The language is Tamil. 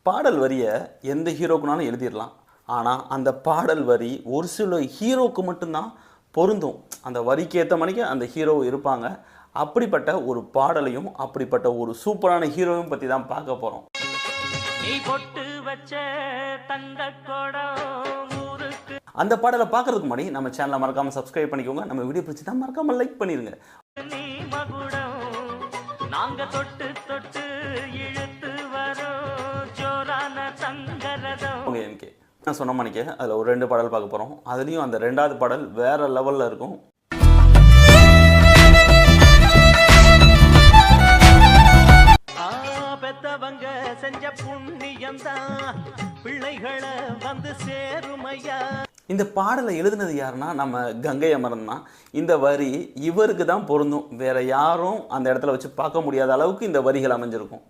பாடல் வரியை எந்த ஹீரோக்குனாலும் எழுதிடலாம். ஆனால் அந்த பாடல் வரி ஒரு சில ஹீரோவுக்கு மட்டும்தான் பொருந்தும். அந்த வரிக்கு ஏற்ற மணிக்கு அந்த ஹீரோ இருப்பாங்க. அப்படிப்பட்ட ஒரு பாடலையும் அப்படிப்பட்ட ஒரு சூப்பரான ஹீரோவையும் பற்றி தான் பார்க்க போகிறோம். அந்த பாடலை பார்க்கறதுக்கு முன்னாடி நம்ம சேனலை மறக்காமல் சப்ஸ்கிரைப் பண்ணிக்கோங்க. நம்ம வீடியோ பிடிச்சி தான் மறக்காமல் லைக் பண்ணிடுங்க. நான் சொன்ன மணிக்கு அதில் ஒரு 2 பாடல் பார்க்க போகிறோம். அதுலேயும் அந்த 2வது பாடல் வேறு லெவலில் இருக்கும். பெத்தவங்க செஞ்ச புண்ணியம் தான் பிள்ளைகளை வந்து சேருமையா. இந்த பாடலை எழுதுனது யாருன்னா நம்ம கங்கை அமரன் தான். இந்த வரி இவருக்கு தான் பொருந்தும். வேற யாரும் அந்த இடத்துல வச்சு பார்க்க முடியாத அளவுக்கு இந்த வரிகள் அமைஞ்சிருக்கும்.